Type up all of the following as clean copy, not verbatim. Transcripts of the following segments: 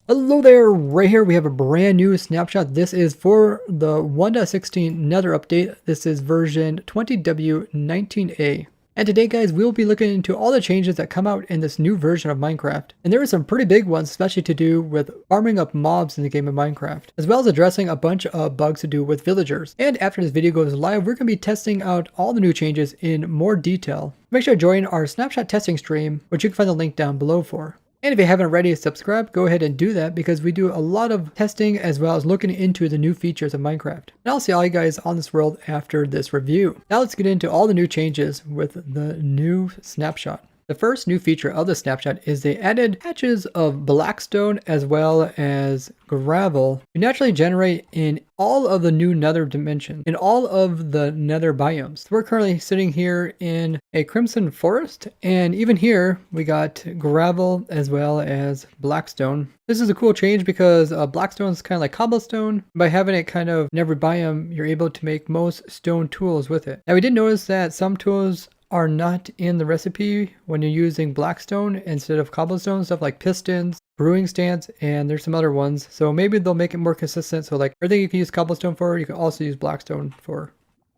Hello there, right here we have a brand new snapshot. This is for the 1.16 Nether update. This is version 20W19A. And today guys, we'll be looking into all the changes that come out in this new version of Minecraft. And there are some pretty big ones, especially to do with farming up mobs in the game of Minecraft, as well as addressing a bunch of bugs to do with villagers. And after this video goes live, we're going to be testing out all the new changes in more detail. Make sure to join our snapshot testing stream, which you can find the link down below for. And if you haven't already subscribed, go ahead and do that because we do a lot of testing as well as looking into the new features of Minecraft. And I'll see all you guys on this world after this review. Now let's get into all the new changes with the new snapshot. The first new feature of the snapshot is they added patches of blackstone as well as gravel to naturally generate in all of the new nether dimensions, in all of the nether biomes. We're currently sitting here in a crimson forest, and even here we got gravel as well as blackstone. This is a cool change because blackstone is kind of like cobblestone. By having it kind of in every biome, you're able to make most stone tools with it. Now we did notice that some tools are not in the recipe when you're using blackstone instead of cobblestone, stuff like pistons, brewing stands, and there's some other ones. So maybe they'll make it more consistent. So like everything you can use cobblestone for, you can also use blackstone for.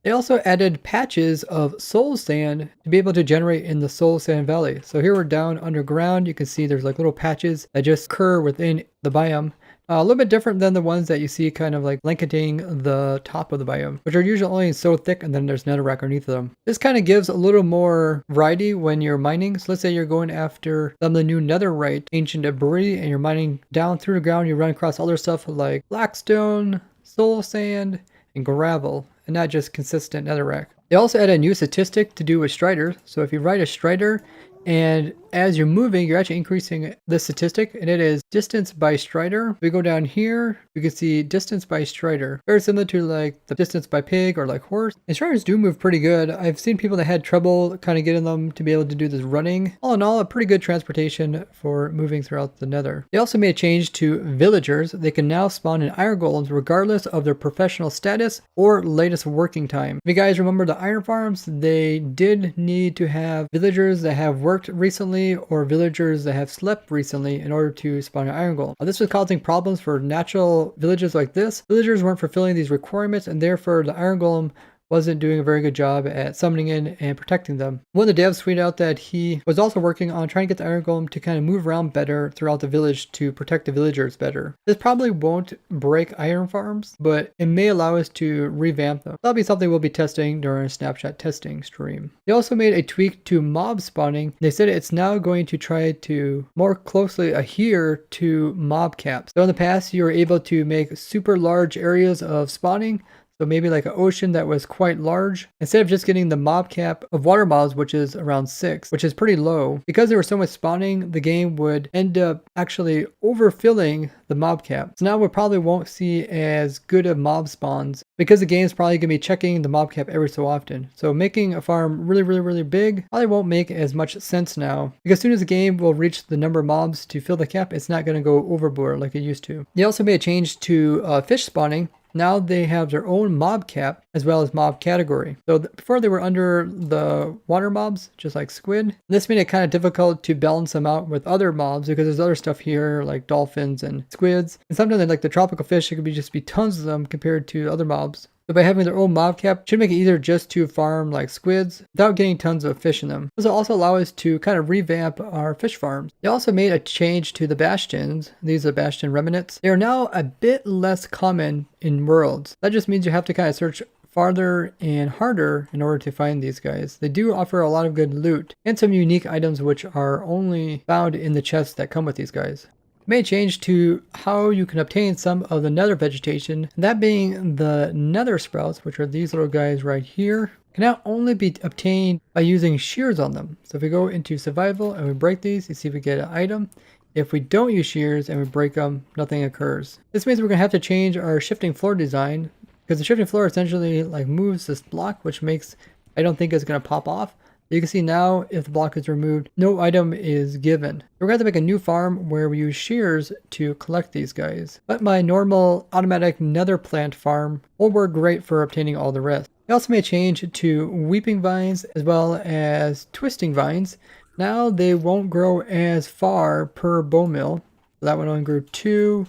They also added patches of soul sand to be able to generate in the soul sand valley. So here we're down underground. You can see there's like little patches that just occur within the biome. A little bit different than the ones that you see kind of like blanketing the top of the biome, which are usually only so thick and then there's netherrack underneath them. This kind of gives a little more variety when you're mining. So let's say you're going after some of the new netherite ancient debris and you're mining down through the ground. You run across other stuff like blackstone, soul sand, and gravel, and not just consistent netherrack. They also added a new statistic to do with strider. So if you ride a strider, and as you're moving, you're actually increasing the statistic, and it is distance by strider. If we go down here, you can see distance by strider. Very similar to like the distance by pig or like horse. And striders do move pretty good. I've seen people that had trouble kind of getting them to be able to do this running. All in all, a pretty good transportation for moving throughout the nether. They also made a change to villagers. They can now spawn in iron golems regardless of their professional status or latest working time. If you guys remember the iron farms, they did need to have villagers that have worked recently or villagers that have slept recently in order to spawn an iron golem. This was causing problems for natural villages like this. Villagers weren't fulfilling these requirements, and therefore the iron golem wasn't doing a very good job at summoning in and protecting them. One of the devs tweeted out that he was also working on trying to get the iron golem to kind of move around better throughout the village to protect the villagers better. This probably won't break iron farms, but it may allow us to revamp them. That'll be something we'll be testing during a snapshot testing stream. They also made a tweak to mob spawning. They said it's now going to try to more closely adhere to mob caps. So in the past, you were able to make super large areas of spawning. So maybe like an ocean that was quite large. Instead of just getting the mob cap of water mobs, which is around 6, which is pretty low. Because there was so much spawning, the game would end up actually overfilling the mob cap. So now we probably won't see as good of mob spawns because the game's probably going to be checking the mob cap every so often. So making a farm really big probably won't make as much sense now. Because as soon as the game will reach the number of mobs to fill the cap, it's not going to go overboard like it used to. They also made a change to fish spawning. Now they have their own mob cap as well as mob category. So before they were under the water mobs, just like squid. This made it kind of difficult to balance them out with other mobs because there's other stuff here like dolphins and squids. And sometimes like the tropical fish, it could be just be tons of them compared to other mobs. So by having their own mob cap, it should make it easier just to farm like squids without getting tons of fish in them. This will also allow us to kind of revamp our fish farms. They also made a change to the bastions. These are bastion remnants. They are now a bit less common in worlds. That just means you have to kind of search farther and harder in order to find these guys. They do offer a lot of good loot and some unique items which are only found in the chests that come with these guys. Made a change to how you can obtain some of the nether vegetation, that being the nether sprouts, which are these little guys right here, can now only be obtained by using shears on them. So if we go into survival and we break these, you see if we get an item. If we don't use shears and we break them, nothing occurs. This means we're going to have to change our shifting floor design because the shifting floor essentially like moves this block, which makes, I don't think it's going to pop off. You can see now if the block is removed, no item is given. We're going to have to make a new farm where we use shears to collect these guys. But my normal automatic nether plant farm will work great for obtaining all the rest. I also made a change to weeping vines as well as twisting vines. Now they won't grow as far per bone mill. So that one only grew 2,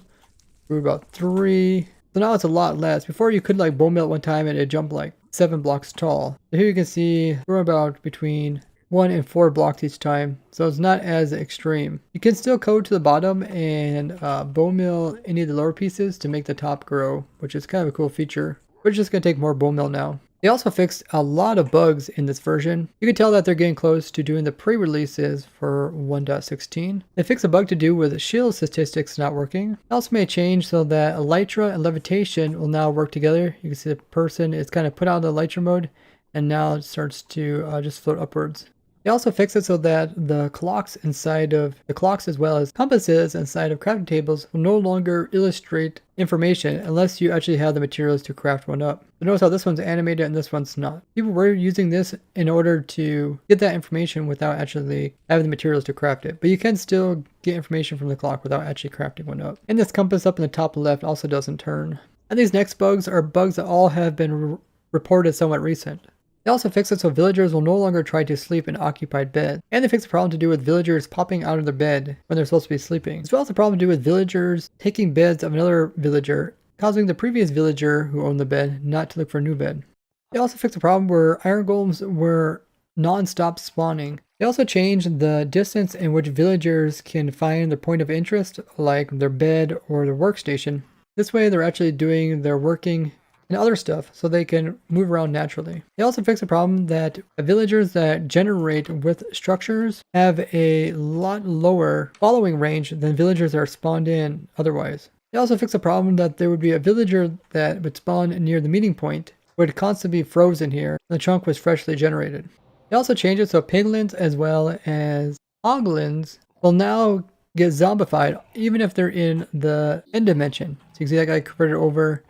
grew about 3. So now it's a lot less. Before you could like bone meal at one time and it jumped like 7 blocks tall. So here you can see we're about between 1 and 4 blocks each time. So it's not as extreme. You can still code to the bottom and bone meal any of the lower pieces to make the top grow, which is kind of a cool feature. We're just going to take more bone meal now. They also fixed a lot of bugs in this version. You can tell that they're getting close to doing the pre-releases for 1.16. They fixed a bug to do with shield statistics not working. They also made a change so that elytra and levitation will now work together. You can see the person is kind of put out of the elytra mode and now it starts to just float upwards. They also fixed it so that the clocks inside of the clocks as well as compasses inside of crafting tables will no longer illustrate information unless you actually have the materials to craft one up. So notice how this one's animated and this one's not. People were using this in order to get that information without actually having the materials to craft it. But you can still get information from the clock without actually crafting one up. And this compass up in the top left also doesn't turn. And these next bugs are bugs that all have been reported somewhat recent. They also fixed it so villagers will no longer try to sleep in occupied beds. And they fixed the problem to do with villagers popping out of their bed when they're supposed to be sleeping. As well as the problem to do with villagers taking beds of another villager, causing the previous villager who owned the bed not to look for a new bed. They also fixed the problem where iron golems were non-stop spawning. They also changed the distance in which villagers can find their point of interest, like their bed or their workstation. This way they're actually doing their working and other stuff so they can move around naturally. They also fix the problem that villagers that generate with structures have a lot lower following range than villagers that are spawned in otherwise. They also fix the problem that there would be a villager that would spawn near the meeting point would constantly be frozen here and the chunk was freshly generated. They also changed it so piglins as well as hoglins will now get zombified even if they're in the end dimension. So you can see that guy converted over.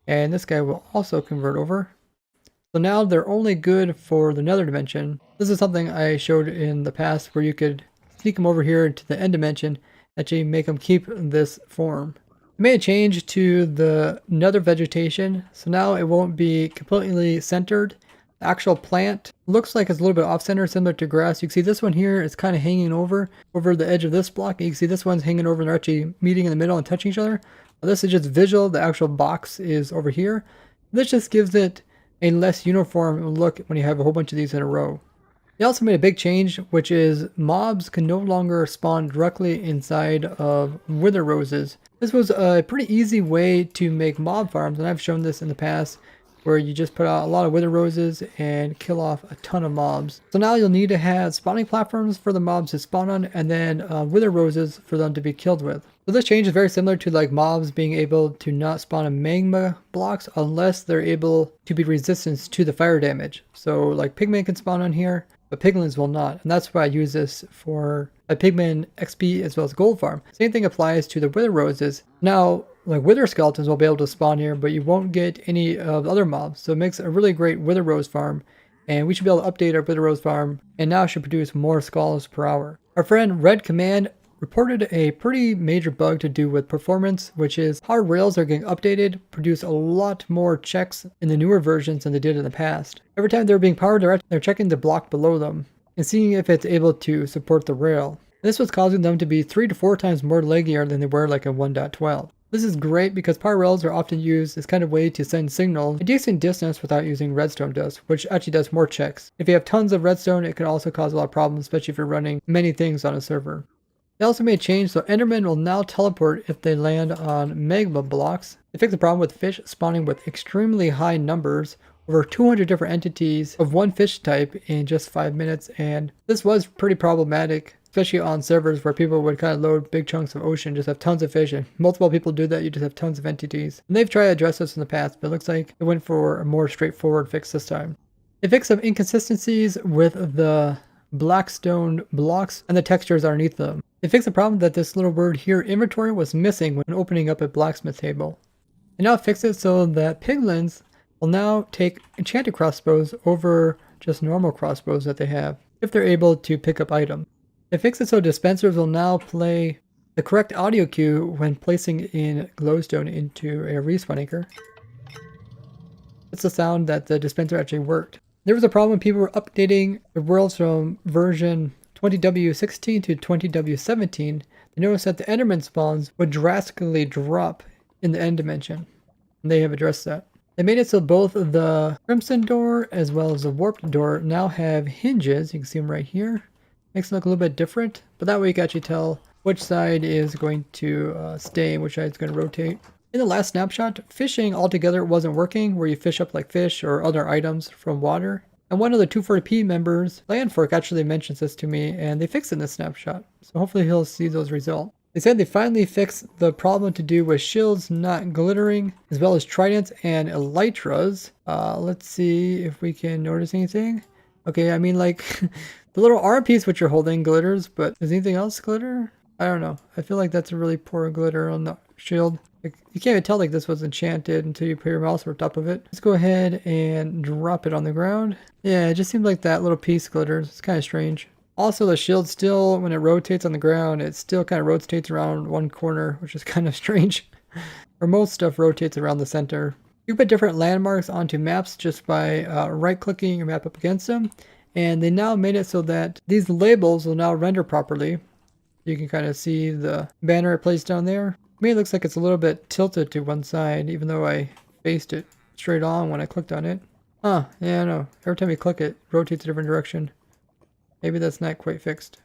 And this guy will also convert over. So now they're only good for the nether dimension. This is something I showed in the past where you could sneak them over here into the end dimension, actually make them keep this form. I made a change to the nether vegetation, so now it won't be completely centered. The actual plant looks like it's a little bit off center, similar to grass. You can see this one here is kind of hanging over the edge of this block. You can see this one's hanging over and they're actually meeting in the middle and touching each other. This is just visual. The actual box is over here. This just gives it a less uniform look when you have a whole bunch of these in a row. They also made a big change, which is mobs can no longer spawn directly inside of wither roses. This was a pretty easy way to make mob farms, and I've shown this in the past, where you just put out a lot of wither roses and kill off a ton of mobs. So now you'll need to have spawning platforms for the mobs to spawn on, and then wither roses for them to be killed with. So this change is very similar to like mobs being able to not spawn in magma blocks unless they're able to be resistant to the fire damage. So like pigmen can spawn on here, but piglins will not. And that's why I use this for a pigman XP as well as gold farm. Same thing applies to the wither roses. Now, like wither skeletons will be able to spawn here, but you won't get any of the other mobs. So it makes a really great wither rose farm. And we should be able to update our wither rose farm and now should produce more skulls per hour. Our friend Red Command reported a pretty major bug to do with performance, which is hard rails are getting updated, produce a lot more checks in the newer versions than they did in the past. Every time they're being powered, they're checking the block below them and seeing if it's able to support the rail. This was causing them to be 3 to 4 times more leggier than they were like in 1.12. This is great because power rails are often used as kind of way to send signals a decent distance without using redstone dust, which actually does more checks. If you have tons of redstone, it can also cause a lot of problems, especially if you're running many things on a server. They also made a change so Endermen will now teleport if they land on magma blocks. They fixed the problem with fish spawning with extremely high numbers, over 200 different entities of one fish type in just 5 minutes, and this was pretty problematic, especially on servers where people would kind of load big chunks of ocean, just have tons of fish, and multiple people do that, you just have tons of entities. And they've tried to address this in the past, but it looks like it went for a more straightforward fix this time. They fixed some inconsistencies with the blackstone blocks and the textures underneath them. They fixed the problem that this little word here, inventory, was missing when opening up a blacksmith table. They now fixed it so that piglins will now take enchanted crossbows over just normal crossbows that they have, if they're able to pick up items. They fixed it so dispensers will now play the correct audio cue when placing in glowstone into a respawn anchor. It's the sound that the dispenser actually worked. There was a problem when people were updating the worlds from version 20W16 to 20W17 you notice that the Enderman spawns would drastically drop in the end dimension. And they have addressed that. They made it so both the Crimson door as well as the Warped door now have hinges. You can see them right here. Makes it look a little bit different, but that way you can actually tell which side is going to stay and which side is going to rotate. In the last snapshot, fishing altogether wasn't working, where you fish up like fish or other items from water. And one of the 240p members, Landfork, actually mentions this to me, and they fixed it in this snapshot. So hopefully he'll see those results. They said they finally fixed the problem to do with shields not glittering, as well as tridents and elytras. Let's see if we can notice anything. Okay, I mean like the little arm piece which you're holding glitters, but does anything else glitter? I don't know. I feel like that's a really poor glitter on the shield. Like, you can't even tell like this was enchanted until you put your mouse over top of it. Let's go ahead and drop it on the ground. Yeah, it just seems like that little piece glitters. It's kind of strange. Also, the shield still, when it rotates on the ground, it still kind of rotates around one corner, which is kind of strange. Or most stuff rotates around the center. You put different landmarks onto maps just by right-clicking your map up against them. And they now made it so that these labels will now render properly. You can kind of see the banner I placed down there. To me, it looks like it's a little bit tilted to one side, even though I faced it straight on when I clicked on it. Huh, yeah, I know. Every time you click it, it rotates a different direction. Maybe that's not quite fixed.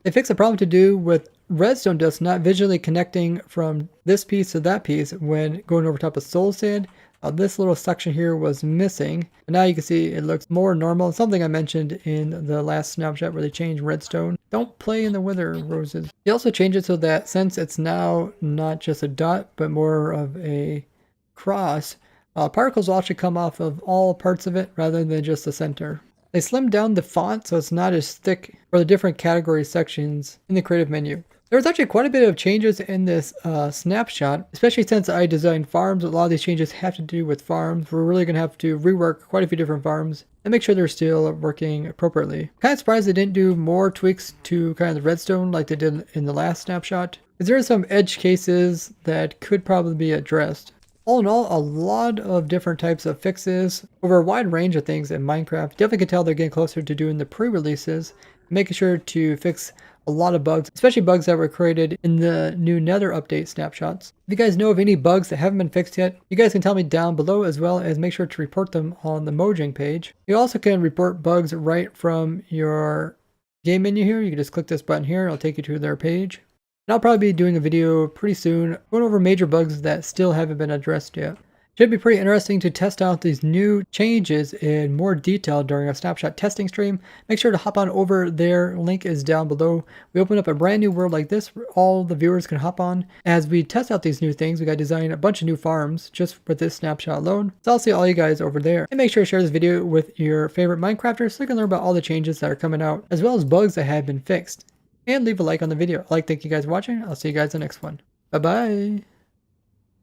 They fixed a problem to do with redstone dust not visually connecting from this piece to that piece when going over top of soul sand. This little section here was missing, and now you can see it looks more normal. Something I mentioned in the last snapshot where they changed redstone. Don't play in the wither roses. They also changed it so that since it's now not just a dot but more of a cross, particles will actually come off of all parts of it rather than just the center. They slimmed down the font so it's not as thick for the different category sections in the creative menu. There was actually quite a bit of changes in this snapshot, especially since I designed farms. A lot of these changes have to do with farms. We're really going to have to rework quite a few different farms and make sure they're still working appropriately. Kind of surprised they didn't do more tweaks to kind of the redstone like they did in the last snapshot, because there are some edge cases that could probably be addressed. All in all, a lot of different types of fixes over a wide range of things in Minecraft. Definitely can tell they're getting closer to doing the pre-releases, making sure to fix a lot of bugs, especially bugs that were created in the new Nether update snapshots. If you guys know of any bugs that haven't been fixed yet, you guys can tell me down below, as well as make sure to report them on the Mojang page. You also can report bugs right from your game menu here. You can just click this button here, it'll take you to their page. And I'll probably be doing a video pretty soon going over major bugs that still haven't been addressed yet. Should be pretty interesting to test out these new changes in more detail during a snapshot testing stream. Make sure to hop on over there. Link is down below. We open up a brand new world like this where all the viewers can hop on. As we test out these new things, we got to design a bunch of new farms just with this snapshot alone. So I'll see all you guys over there. And make sure to share this video with your favorite Minecrafters so you can learn about all the changes that are coming out, as well as bugs that have been fixed. And leave a like on the video. Thank you guys for watching. I'll see you guys in the next one. Bye bye.